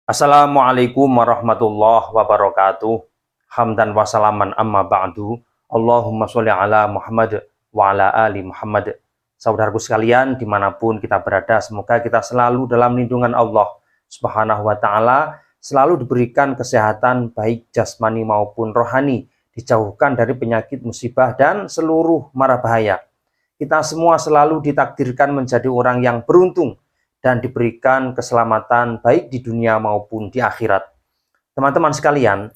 Assalamualaikum warahmatullahi wabarakatuh. Hamdan wa salaman amma ba'du. Allahumma sholli ala Muhammad wa ala ali Muhammad. Saudaraku sekalian, dimanapun kita berada, semoga kita selalu dalam lindungan Allah Subhanahu wa ta'ala, selalu diberikan kesehatan baik jasmani maupun rohani, dijauhkan dari penyakit musibah dan seluruh mara bahaya. Kita semua selalu ditakdirkan menjadi orang yang beruntung dan diberikan keselamatan baik di dunia maupun di akhirat. Teman-teman sekalian,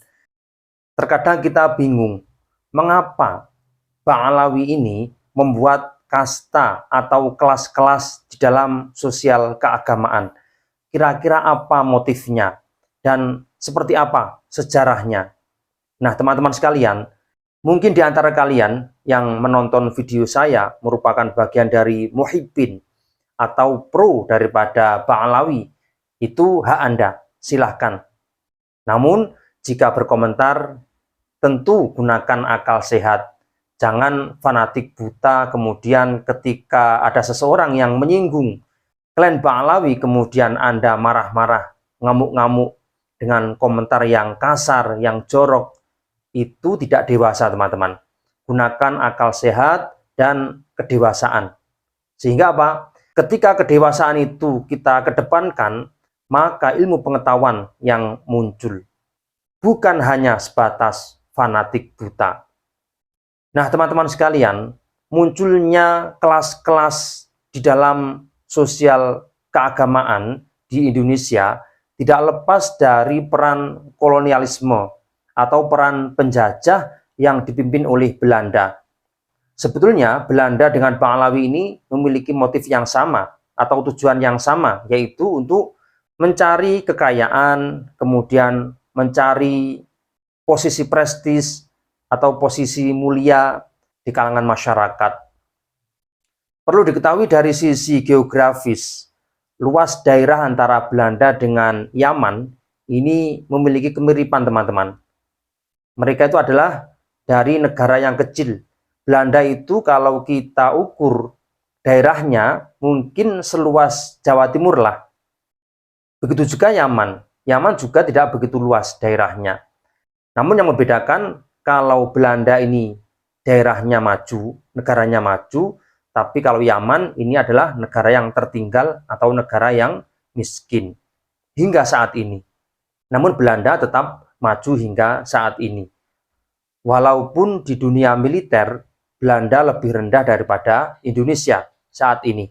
terkadang kita bingung mengapa Ba'alawi ini membuat kasta atau kelas-kelas di dalam sosial keagamaan. Kira-kira apa motifnya dan seperti apa sejarahnya? Nah, teman-teman sekalian, mungkin di antara kalian yang menonton video saya merupakan bagian dari muhibbin atau pro daripada Ba'alawi, itu hak Anda, silahkan. Namun, jika berkomentar, tentu gunakan akal sehat. Jangan fanatik buta, kemudian ketika ada seseorang yang menyinggung klan Ba'alawi, kemudian Anda marah-marah, ngamuk-ngamuk dengan komentar yang kasar, yang jorok. Itu tidak dewasa, teman-teman. Gunakan akal sehat dan kedewasaan. Sehingga apa? Ketika kedewasaan itu kita kedepankan, maka ilmu pengetahuan yang muncul. Bukan hanya sebatas fanatik buta. Nah, teman-teman sekalian, munculnya kelas-kelas di dalam sosial keagamaan di Indonesia tidak lepas dari peran kolonialisme atau peran penjajah yang dipimpin oleh Belanda. Sebetulnya Belanda dengan Ba'alawi ini memiliki motif yang sama atau tujuan yang sama, yaitu untuk mencari kekayaan, kemudian mencari posisi prestis atau posisi mulia di kalangan masyarakat. Perlu diketahui dari sisi geografis, luas daerah antara Belanda dengan Yaman ini memiliki kemiripan, teman-teman. Mereka itu adalah dari negara yang kecil. Belanda itu kalau kita ukur daerahnya mungkin seluas Jawa Timur lah. Begitu juga Yaman. Yaman juga tidak begitu luas daerahnya. Namun yang membedakan kalau Belanda ini daerahnya maju, negaranya maju, tapi kalau Yaman ini adalah negara yang tertinggal atau negara yang miskin hingga saat ini. Namun Belanda tetap maju hingga saat ini. Walaupun di dunia militer Belanda lebih rendah daripada Indonesia saat ini.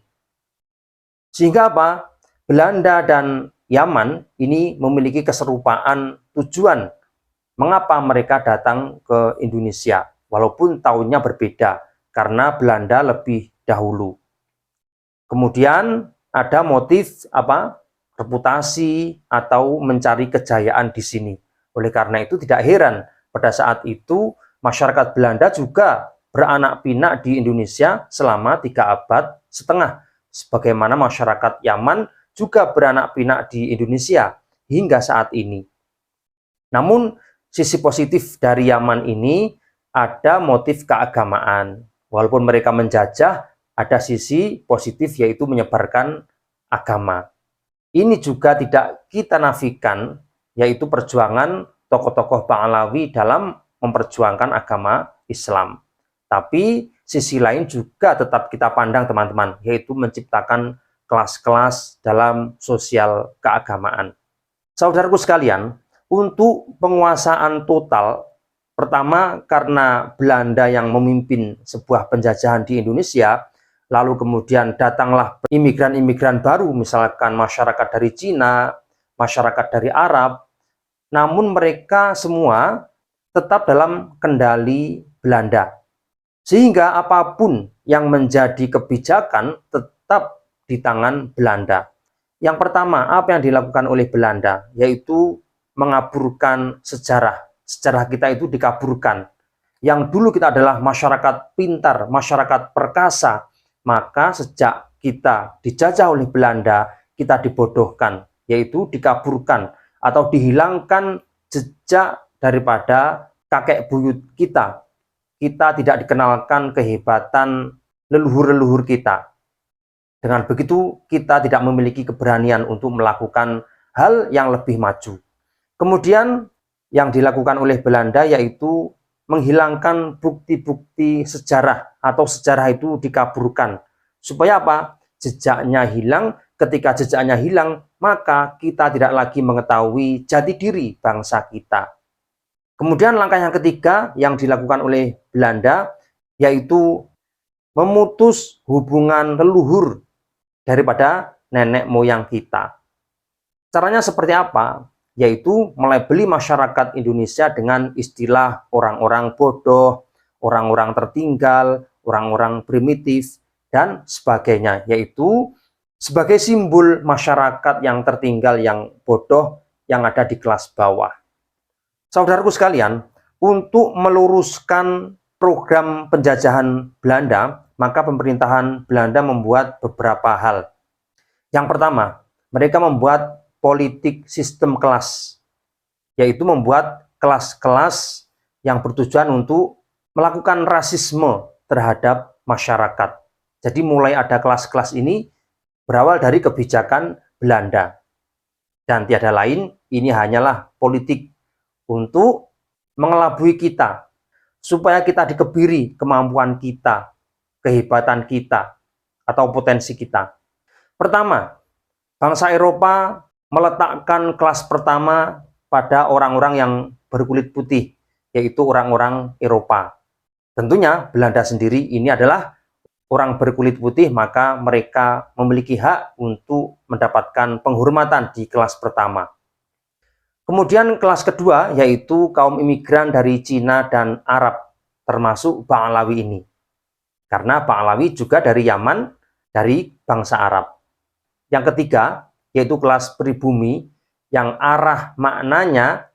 Sehingga apa? Belanda dan Yaman ini memiliki keserupaan tujuan mengapa mereka datang ke Indonesia, walaupun tahunnya berbeda karena Belanda lebih dahulu. Kemudian ada motif apa? Reputasi atau mencari kejayaan di sini. Oleh karena itu tidak heran pada saat itu masyarakat Belanda juga beranak pinak di Indonesia selama 3 abad setengah, sebagaimana masyarakat Yaman juga beranak pinak di Indonesia hingga saat ini. Namun sisi positif dari Yaman ini ada motif keagamaan. Walaupun mereka menjajah, ada sisi positif yaitu menyebarkan agama. Ini juga tidak kita nafikan, yaitu perjuangan tokoh-tokoh Ba'alawi dalam memperjuangkan agama Islam. Tapi sisi lain juga tetap kita pandang, teman-teman, yaitu menciptakan kelas-kelas dalam sosial keagamaan. Saudaraku sekalian, untuk penguasaan total, pertama karena Belanda yang memimpin sebuah penjajahan di Indonesia, lalu kemudian datanglah imigran-imigran baru, misalkan masyarakat dari Cina, masyarakat dari Arab, namun mereka semua tetap dalam kendali Belanda. Sehingga apapun yang menjadi kebijakan tetap di tangan Belanda. Yang pertama, apa yang dilakukan oleh Belanda? Yaitu mengaburkan sejarah. Sejarah kita itu dikaburkan. Yang dulu kita adalah masyarakat pintar, masyarakat perkasa. Maka sejak kita dijajah oleh Belanda, kita dibodohkan. Yaitu dikaburkan atau dihilangkan jejak daripada kakek buyut kita. Kita tidak dikenalkan kehebatan leluhur-leluhur kita. Dengan begitu, kita tidak memiliki keberanian untuk melakukan hal yang lebih maju. Kemudian yang dilakukan oleh Belanda yaitu menghilangkan bukti-bukti sejarah atau sejarah itu dikaburkan. Supaya apa? Jejaknya hilang. Ketika jejaknya hilang, maka kita tidak lagi mengetahui jati diri bangsa kita. Kemudian langkah yang ketiga yang dilakukan oleh Belanda yaitu memutus hubungan leluhur daripada nenek moyang kita. Caranya seperti apa? Yaitu melabeli masyarakat Indonesia dengan istilah orang-orang bodoh, orang-orang tertinggal, orang-orang primitif, dan sebagainya. Yaitu sebagai simbol masyarakat yang tertinggal, yang bodoh, yang ada di kelas bawah. Saudaraku sekalian, untuk meluruskan program penjajahan Belanda, maka pemerintahan Belanda membuat beberapa hal. Yang pertama, mereka membuat politik sistem kelas, yaitu membuat kelas-kelas yang bertujuan untuk melakukan rasisme terhadap masyarakat. Jadi mulai ada kelas-kelas ini berawal dari kebijakan Belanda. Dan tiada lain, ini hanyalah politik untuk mengelabui kita, supaya kita dikebiri kemampuan kita, kehebatan kita, atau potensi kita. Pertama, bangsa Eropa meletakkan kelas pertama pada orang-orang yang berkulit putih, yaitu orang-orang Eropa. Tentunya Belanda sendiri ini adalah orang berkulit putih, maka mereka memiliki hak untuk mendapatkan penghormatan di kelas pertama. Kemudian kelas kedua yaitu kaum imigran dari Cina dan Arab, termasuk Ba'alawi ini. Karena Ba'alawi juga dari Yaman, dari bangsa Arab. Yang ketiga yaitu kelas pribumi yang arah maknanya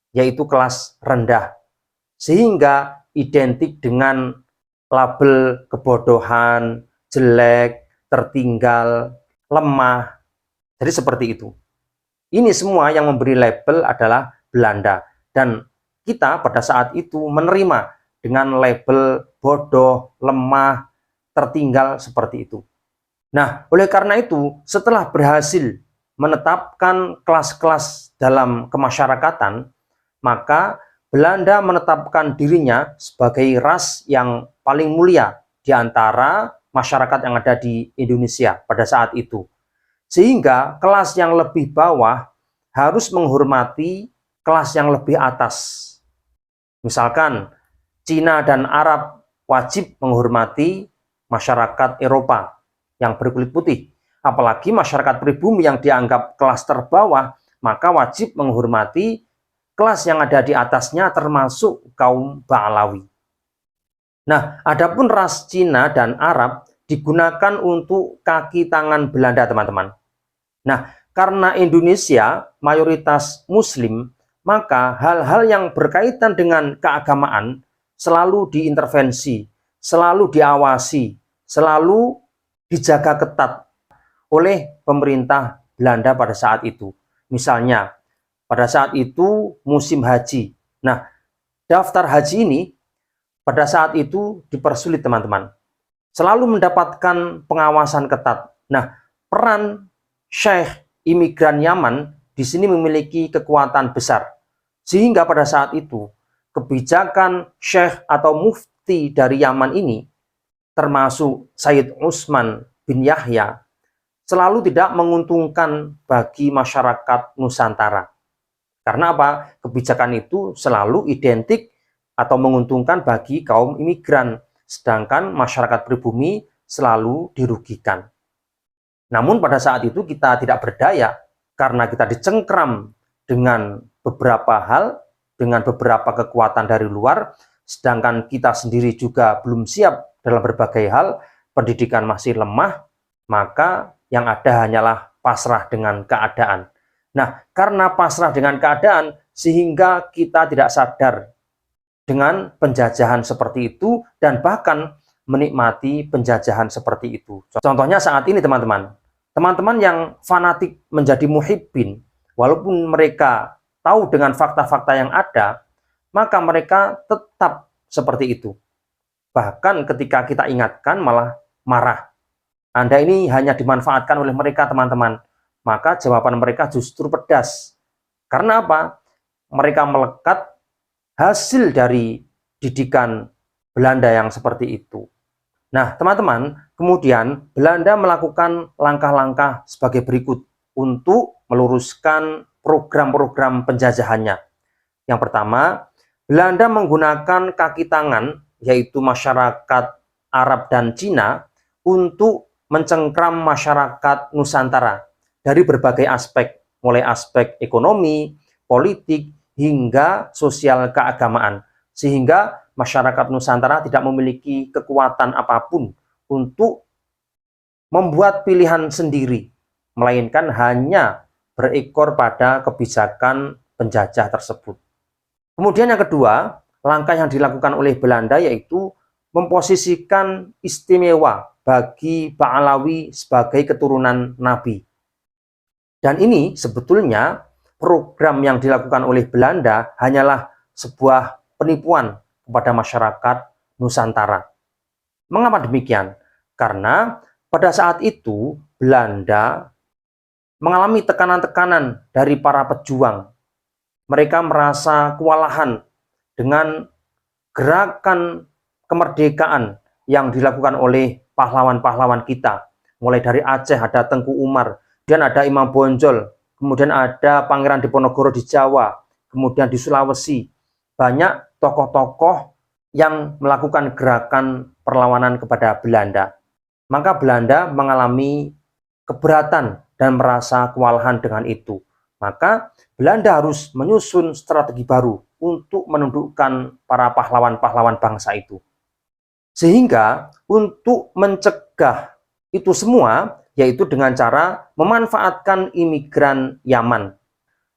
yaitu kelas rendah. Sehingga identik dengan label kebodohan, jelek, tertinggal, lemah. Jadi seperti itu. Ini semua yang memberi label adalah Belanda. Dan kita pada saat itu menerima dengan label bodoh, lemah, tertinggal seperti itu. Nah, oleh karena itu, setelah berhasil menetapkan kelas-kelas dalam kemasyarakatan, maka Belanda menetapkan dirinya sebagai ras yang paling mulia di antara masyarakat yang ada di Indonesia pada saat itu. Sehingga kelas yang lebih bawah harus menghormati kelas yang lebih atas. Misalkan Cina dan Arab wajib menghormati masyarakat Eropa yang berkulit putih. Apalagi masyarakat pribumi yang dianggap kelas terbawah, maka wajib menghormati kelas yang ada di atasnya termasuk kaum Ba'alawi. Nah, adapun ras Cina dan Arab digunakan untuk kaki tangan Belanda, teman-teman. Nah, karena Indonesia mayoritas Muslim, maka hal-hal yang berkaitan dengan keagamaan selalu diintervensi, selalu diawasi, selalu dijaga ketat oleh pemerintah Belanda pada saat itu. Misalnya, pada saat itu musim haji. Nah, daftar haji ini pada saat itu dipersulit, teman-teman. Selalu mendapatkan pengawasan ketat. Nah, peran Syekh imigran Yaman di sini memiliki kekuatan besar. Sehingga pada saat itu, kebijakan Syekh atau mufti dari Yaman ini, termasuk Sayyid Utsman bin Yahya, selalu tidak menguntungkan bagi masyarakat Nusantara. Karena apa? Kebijakan itu selalu identik atau menguntungkan bagi kaum imigran, sedangkan masyarakat pribumi selalu dirugikan. Namun pada saat itu kita tidak berdaya, karena kita dicengkram dengan beberapa hal, dengan beberapa kekuatan dari luar, sedangkan kita sendiri juga belum siap dalam berbagai hal, pendidikan masih lemah, maka yang ada hanyalah pasrah dengan keadaan. Nah, karena pasrah dengan keadaan, sehingga kita tidak sadar dengan penjajahan seperti itu, dan bahkan menikmati penjajahan seperti itu. Contohnya saat ini, teman-teman. Teman-teman yang fanatik menjadi muhibbin, walaupun mereka tahu dengan fakta-fakta yang ada, maka mereka tetap seperti itu. Bahkan ketika kita ingatkan malah marah. Anda ini hanya dimanfaatkan oleh mereka, teman-teman. maka jawaban mereka justru pedas. Karena apa? Mereka melekat hasil dari didikan Belanda yang seperti itu. Nah, teman-teman, kemudian Belanda melakukan langkah-langkah sebagai berikut untuk meluruskan program-program penjajahannya. Yang pertama, Belanda menggunakan kaki tangan, yaitu masyarakat Arab dan Cina, untuk mencengkram masyarakat Nusantara dari berbagai aspek, mulai aspek ekonomi, politik, hingga sosial keagamaan. Sehingga masyarakat Nusantara tidak memiliki kekuatan apapun untuk membuat pilihan sendiri, melainkan hanya berekor pada kebijakan penjajah tersebut. Kemudian yang kedua, langkah yang dilakukan oleh Belanda yaitu memposisikan istimewa bagi Pahlawi sebagai keturunan Nabi. Dan ini sebetulnya program yang dilakukan oleh Belanda hanyalah sebuah penipuan kepada masyarakat Nusantara. Mengapa demikian? Karena pada saat itu Belanda mengalami tekanan-tekanan dari para pejuang. Mereka merasa kewalahan dengan gerakan kemerdekaan yang dilakukan oleh pahlawan-pahlawan kita. Mulai dari Aceh ada Tengku Umar, kemudian ada Imam Bonjol, kemudian ada Pangeran Diponegoro di Jawa, kemudian di Sulawesi. Banyak tokoh-tokoh yang melakukan gerakan perlawanan kepada Belanda. Maka Belanda mengalami keberatan dan merasa kewalahan dengan itu. Maka Belanda harus menyusun strategi baru untuk menundukkan para pahlawan-pahlawan bangsa itu. Sehingga untuk mencegah itu semua, yaitu dengan cara memanfaatkan imigran Yaman.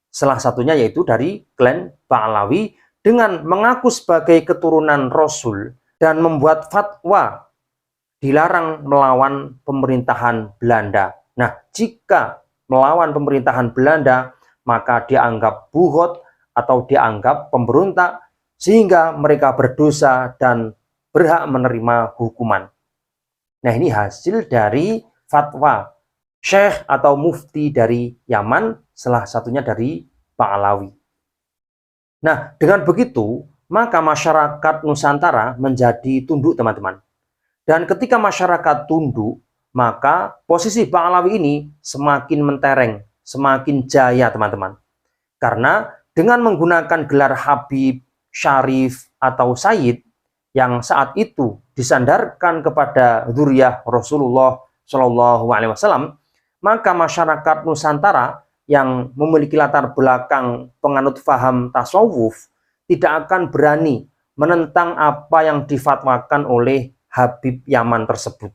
Salah satunya yaitu dari klan Pahlawi dengan mengaku sebagai keturunan Rasul dan membuat fatwa dilarang melawan pemerintahan Belanda. Nah, jika melawan pemerintahan Belanda, maka dianggap buhot atau dianggap pemberontak, sehingga mereka berdosa dan berhak menerima hukuman. Nah, ini hasil dari fatwa syekh atau mufti dari Yaman, salah satunya dari Pahlawi. Nah, dengan begitu, maka masyarakat Nusantara menjadi tunduk, teman-teman. Dan ketika masyarakat tunduk, maka posisi Pahlawi ini semakin mentereng, semakin jaya, teman-teman. Karena dengan menggunakan gelar Habib, Syarif, atau Sayyid, yang saat itu disandarkan kepada dzurriyyah Rasulullah Shallallahu Alaihi Wasallam, maka masyarakat Nusantara yang memiliki latar belakang penganut faham tasawuf tidak akan berani menentang apa yang difatwakan oleh Habib Yaman tersebut.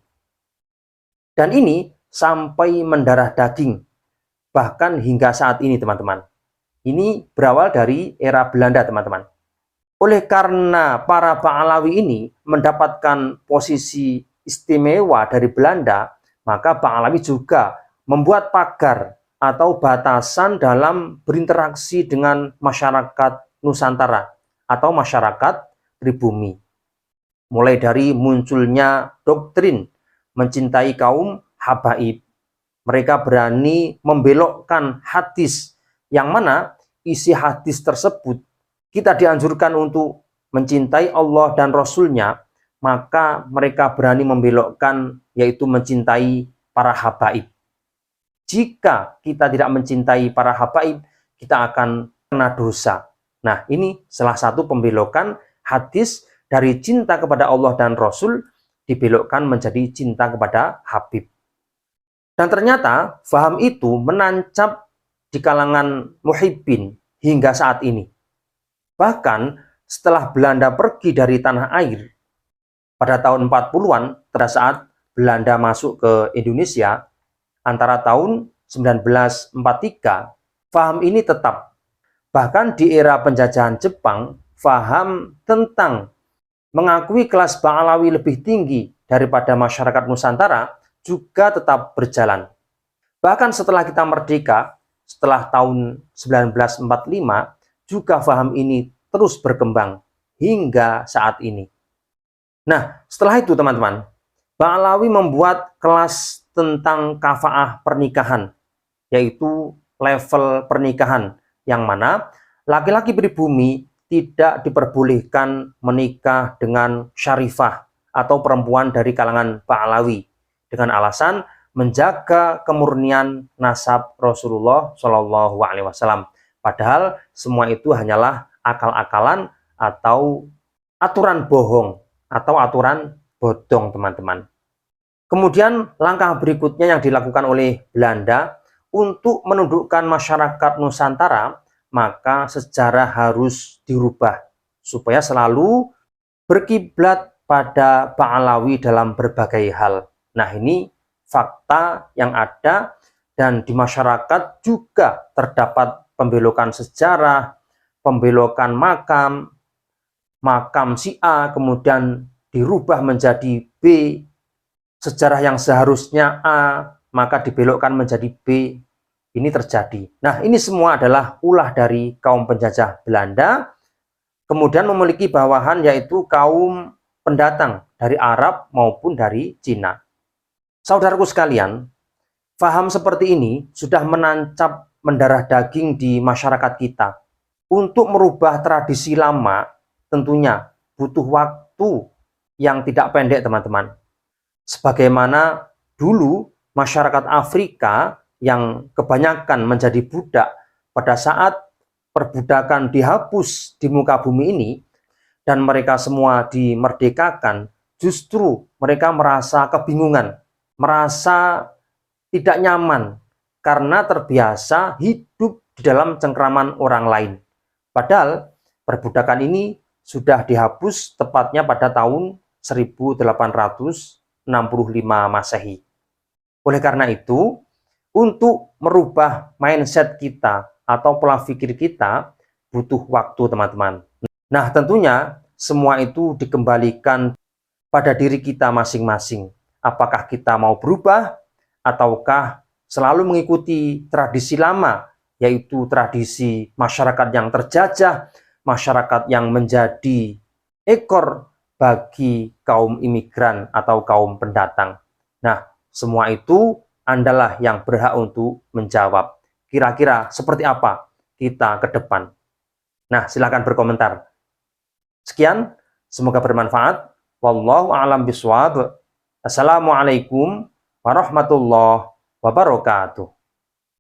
Dan ini sampai mendarah daging, bahkan hingga saat ini, teman-teman. Ini berawal dari era Belanda, teman-teman. Oleh karena para Pahlawi ini mendapatkan posisi istimewa dari Belanda, maka Pahlawi juga membuat pagar atau batasan dalam berinteraksi dengan masyarakat Nusantara atau masyarakat pribumi. Mulai dari munculnya doktrin mencintai kaum habaib. Mereka berani membelokkan hadis, yang mana isi hadis tersebut kita dianjurkan untuk mencintai Allah dan Rasul-Nya, maka mereka berani membelokkan, yaitu mencintai para habaib. Jika kita tidak mencintai para habaib, kita akan kena dosa. Nah, ini salah satu pembelokan hadis dari cinta kepada Allah dan Rasul dibelokkan menjadi cinta kepada Habib. Dan ternyata faham itu menancap di kalangan muhibbin hingga saat ini. Bahkan setelah Belanda pergi dari tanah air pada tahun 40-an, pada saat Belanda masuk ke Indonesia antara tahun 1943, faham ini tetap. Bahkan di era penjajahan Jepang, faham tentang mengakui kelas Pahlawi lebih tinggi daripada masyarakat Nusantara juga tetap berjalan. Bahkan setelah kita merdeka, setelah tahun 1945, juga faham ini terus berkembang hingga saat ini. Nah, setelah itu teman-teman, Pahlawi membuat kelas tentang kafaah pernikahan. yaitu level pernikahan, yang mana laki-laki pribumi tidak diperbolehkan menikah dengan syarifah atau perempuan dari kalangan Ba'alawi dengan alasan menjaga kemurnian nasab Rasulullah Shallallahu Alaihi Wasallam. Padahal semua itu hanyalah akal-akalan atau aturan bohong atau aturan bodong, teman-teman. Kemudian langkah berikutnya yang dilakukan oleh Belanda untuk menundukkan masyarakat Nusantara, maka sejarah harus dirubah supaya selalu berkiblat pada Ba'alawi dalam berbagai hal. Nah, ini fakta yang ada, dan di masyarakat juga terdapat pembelokan sejarah, pembelokan makam si A kemudian dirubah menjadi B, sejarah yang seharusnya A maka dibelokkan menjadi B. Ini terjadi. Nah, ini semua adalah ulah dari kaum penjajah Belanda, kemudian memiliki bawahan yaitu kaum pendatang dari Arab maupun dari Cina. Saudaraku sekalian, paham seperti ini sudah menancap mendarah daging di masyarakat kita. Untuk merubah tradisi lama tentunya butuh waktu yang tidak pendek, teman-teman. Sebagaimana dulu masyarakat Afrika yang kebanyakan menjadi budak, pada saat perbudakan dihapus di muka bumi ini dan mereka semua dimerdekakan, justru mereka merasa kebingungan, merasa tidak nyaman karena terbiasa hidup di dalam cengkraman orang lain. Padahal perbudakan ini sudah dihapus tepatnya pada tahun 1865 Masehi. Oleh karena itu, untuk merubah mindset kita atau pola pikir kita butuh waktu, teman-teman. Nah, tentunya semua itu dikembalikan pada diri kita masing-masing. Apakah kita mau berubah ataukah selalu mengikuti tradisi lama, yaitu tradisi masyarakat yang terjajah, masyarakat yang menjadi ekor bagi kaum imigran atau kaum pendatang. Nah, semua itu Andalah yang berhak untuk menjawab. Kira-kira seperti apa kita ke depan? Nah, silakan berkomentar. Sekian, semoga bermanfaat. Wallahu a'lam bishawab. Assalamualaikum warahmatullahi wabarakatuh.